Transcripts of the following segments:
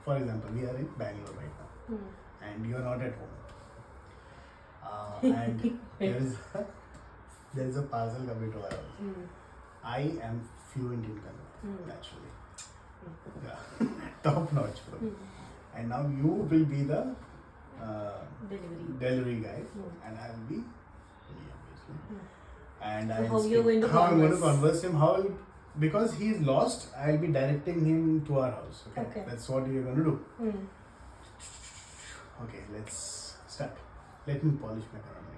for example, we are in Bangalore right now, and you are not at home, and there is a parcel coming to our house. I am fluent in Kannada, naturally. Yeah, top notch, bro. And now you will be the delivery guy, and I will be me, obviously. And So how you're going to how I'm going to converse? converse him? How because he is lost, I'll be directing him to our house. Okay. That's what you're going to do. Okay, let's start. Let me polish my Kannada.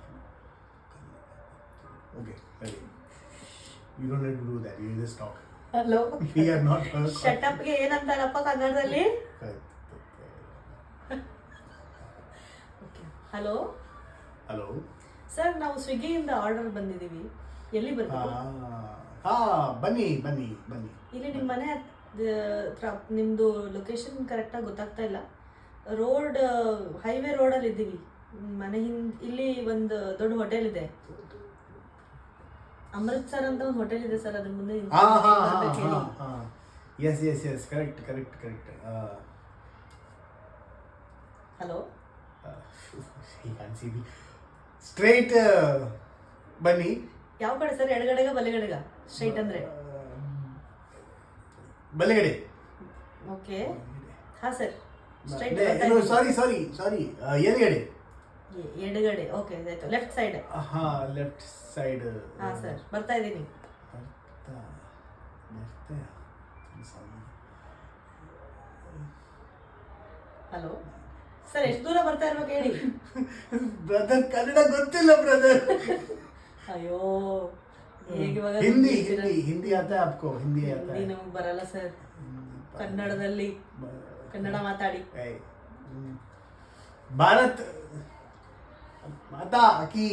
Okay, ready. You don't have to do that. You just talk. Hello We are not. ಶಟಪ್ಗೆ ಏನಂತಾರಪ್ಪ ಕನ್ನಡದಲ್ಲಿ? Hello Hello. Sir, ನಾವು ಸ್ವಿಗ್ಗಿಯಿಂದ order ಬಂದಿದ್ದೀವಿ. ಎಲ್ಲಿ ಬರ್ಬೇಕು? ಬನ್ನಿ. ಇಲ್ಲಿ ನಿಮ್ಮ ಮನೆ ಹತ್ರ ನಿಮ್ಮದು ಲೊಕೇಶನ್ ಕರೆಕ್ಟಾಗಿ ಗೊತ್ತಾಗ್ತಾ ಇಲ್ಲ. ರೋಡ್ ಹೈವೇ ರೋಡಲ್ಲಿ ಇದ್ದೀವಿ. ಮನೆ ಇಲ್ಲಿ ಒಂದು ದೊಡ್ಡ ಹೋಟೆಲ್ ಇದೆ, ಅಮೃತ್ಸರ್ ಅಂತ ಒಂದು ಹೋಟೆಲ್ ಇದೆ ಸರ್. ಅದ್ರ ಮುಂದೆ ಎಸ್ ಕರೆಕ್ಟ್. ಹಲೋ, ಸ್ಟ್ರೈಟ್ ಬನ್ನಿ. ಯಾವ ಕಡೆ ಸರ್? ಎಡಗಡೆಗ ಬಲಗಡೆಗ? ಸ್ಟ್ರೈಟ್ ಅಂದ್ರೆ ಬಲಗಡೆ. ಓಕೆ, ಹಾ ಸರ್, ಸ್ಟ್ರೈಟ್. ಸಾರಿ ಎಡಗಡೆ. ಎಡಗಡೆ, ಓಕೆ ಆಯ್ತು. Left side. Left side. ಹಾ ಸರ್, ಬರ್ತಾ ಇದ್ದೀನಿ. ಹಲೋ ಸರ್, ಎಷ್ಟು ದೂರ ಬರ್ತಾ ಇರ್ಬೇಕು ಹೇಳಿ. ಬ್ರದರ್, ಕನ್ನಡ ಗೊತ್ತಿಲ್ಲ ಬ್ರದರ್. ಅಯ್ಯೋ, ಹೇಗೆ ಇವಾಗ ಹಿಂದಿ ಆತ ಆಪ್ಕೋ? ಹಿಂದಿ ನಮಗೆ ಬರಲ್ಲ ಸರ್. ಕನ್ನಡದಲ್ಲಿ ಕನ್ನಡ ಮಾತಾಡಿ. ಭಾರತ್ ಮಾತಾ ಕಿ.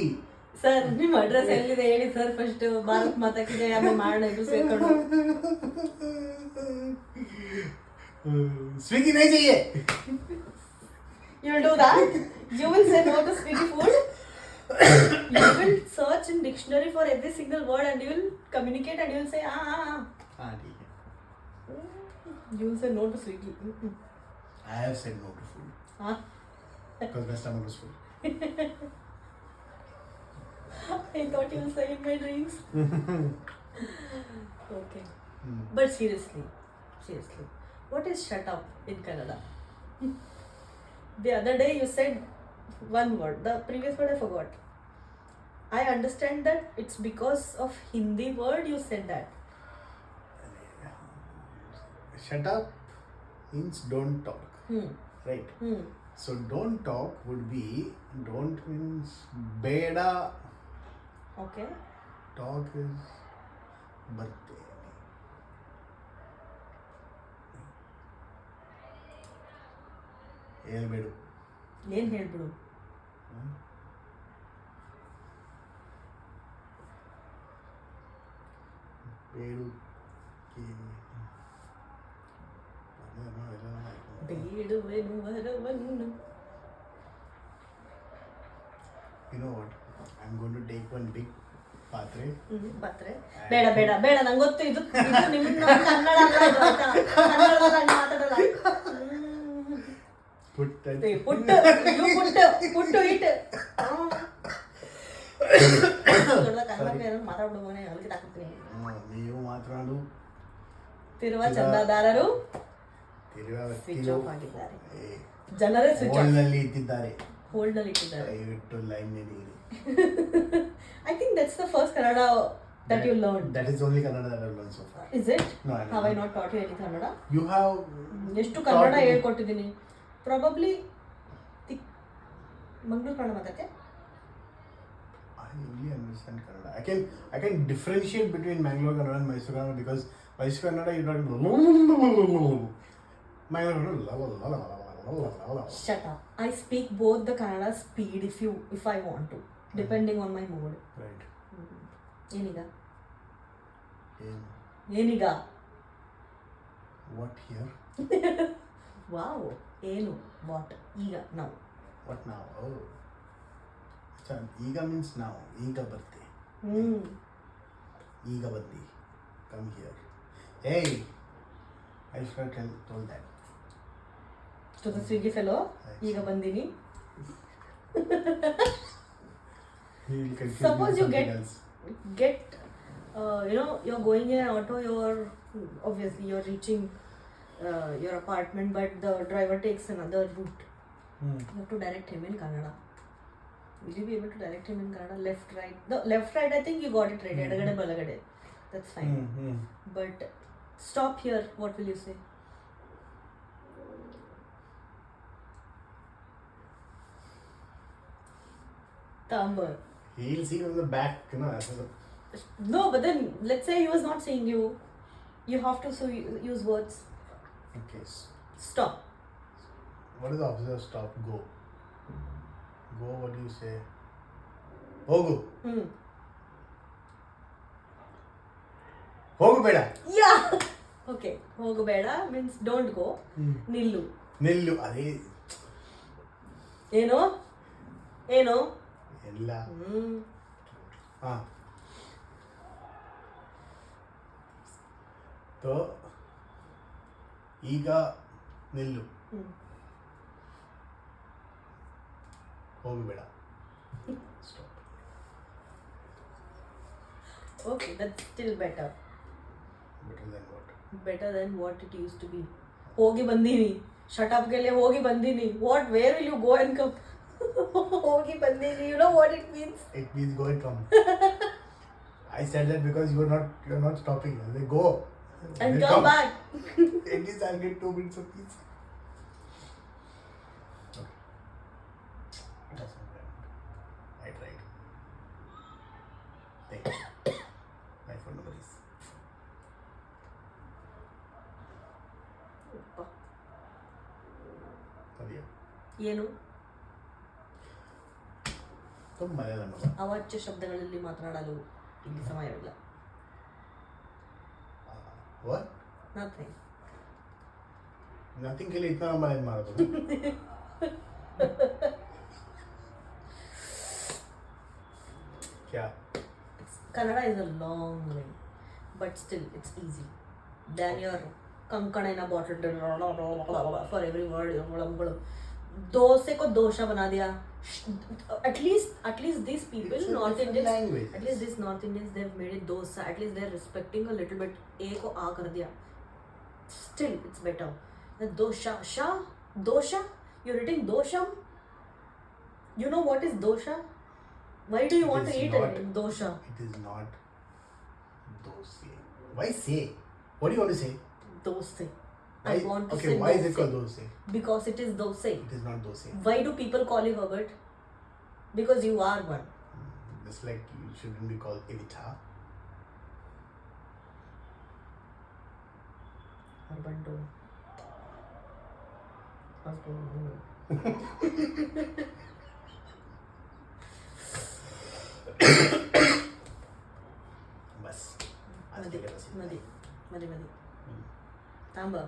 ಸರ್, ನಿಮ್ಮ ಅಡ್ರೆಸ್ ಎಲ್ಲಿದೆ ಹೇಳಿ ಸರ್ ಫಸ್ಟ್. ಭಾರತ್ ಮಾತಾ ಕಿ ಜೈ ಆಮೇಲೆ ಮಾಡೋಣ ಇಬ್ರು ಸೇರ್ಕೊಂಡು. ಸ್ವಿಗ್ಗಿ नहीं चाहिए. You will do that? You will say no to Swiggy food? You will search in dictionary for every single word and you will communicate and you will say ठीक है. You will say no to Swiggy. I have said no to food. Because my stomach was full. I thought you will say in my dreams. Okay. But seriously, what is shut up in Kannada? The other day you said one word. The previous word I forgot. I understand that it's because of Hindi word you said that. Shut up means don't talk. Right? So don't talk would be, don't means beda. Okay. Talk is birthday. ಹೇಳ್ಬೇಡು. ಏನು ಹೇಳ್ಬಿಡು? ಬೇಡುವೆನು ವರವನ್ನು. You know what? I'm going to take one big ಪಾತ್ರೆ. ಬೇಡ ನಂಗೆ ಗೊತ್ತು. ಇದು ನಿಮ್ಮ ಕನ್ನಡ ಅಲ್ಲ, ಕನ್ನಡದಲ್ಲಿ ಮಾತಾಡಲ್ಲ. ಪುಟ್ಟು ಇಟ್ ಮಾತಾಡ್ಬಿಡುವನೆ ಅಲ್ಲಿಗೆ ಹಾಕ್ತೀನಿ. ನೀವು ಮಾತಾಡು. ತಿರುವ ಚಂದಾದಾರರು ಸ್ವಿಚ್ ಆಫ್ ಆಗಿದ್ದಾರೆ. ಜನರೇ ಸ್ವಿಚ್ ಆಫ್ ಇಟ್ಟಿದ್ದಾರೆ. ದಯವಿಟ್ಟು ಲೈನ್ ನಲ್ಲಿ. I think that's the first Kannada that you learned. That is only Kannada that I've learned so far. Is it? No, have I not taught you any Kannada? You have. ಎಷ್ಟು Kannada ಹೇಳ್ಕೊಟ್ಟಿದ್ದೀನಿ? Probably Mangaluru Kannada ಮಾತಾಡ್ತೆ. I only understand Kannada. I can differentiate between Mangalore Kannada and Mysore Kannada because Mysore Kannada you don't. Shut up. I speak both the Kannada speed if I want to, depending on my mood. Right. ಏನೀಗ? What here? Wow. ಏನು? What? ಈಗ? Now. What now? Oh. Ega means now. Ega birthday. Ega birthday. Come here. Hey. I should have told that. To the Swiggy fellow, ಈಗ ಬಂದೀನಿ. He will confuse Suppose me you with get something else. you're going in an auto, obviously you're reaching your apartment, but the driver takes another route. You have to direct him in Kannada. Will you be able to direct him in Kannada? Left, right? The left, right, I think you got it right. Edagade, balagade. That's fine. But stop here, what will you say? Tambar. He'll see from the back, No, but then let's say he was not seeing you. You have to use words. Okay. Stop. What is the opposite of stop? Go. Go, what do you say? Hogu. Hogu beda. Yeah. Okay. Hogu beda means don't go. Nillu. Nillu. Ade. Eno. Ella. तो ಈಗ ನಿಲ್ಲು ಹೋಗಬೇಡ stop Okay, that's still better. Better than what it used to be. ಹೋಗಿ ಬಂದೀನಿ. Shut up के लिए ಹೋಗಿ ಬಂದೀನಿ. What? Where will you go and come? ಹೋಗಿ ಬಂದೀನಿ. You know what it means? It means go and come. I said that because you're not stopping. They go and come back. At least I'll get 2 minutes of peace. Okay. That's not bad. I tried. Thank you. My phone number is. Sorry. ಏನು तुम मलयालम में ಅವಾಚ್ಯ ಶಬ್ದಗಳಲ್ಲಿ ಮಾತನಾಡಲು ಇಲ್ಲಿ ಸಮಯವಿಲ್ಲ. What? Nothing. Nothing के लिए इतना लंबा लाइन मारा तुमने. क्या? Kannada is a long way, but still it's easy. Than your kankana in a bottle for every word. डोसे को दोशा बना दिया. At least these people, North Indians, at least these North Indians, they've made it dosa. At least they're respecting a little bit. A को आ कर दिया. Still, it's better. The dosha, dosha. You're eating dosham. You know what is dosha? Why do you want to eat it? Dosha. It is not dosa. Why say? What do you want to say? Dosa. Why? I want to okay, say why dosa. is it called dosa? Because it is dosa. It is not dosa. Why do people call you Herbert? Because you are one. Just like you shouldn't be called Evita. Urban too. बस मदी तांबा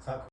साಕು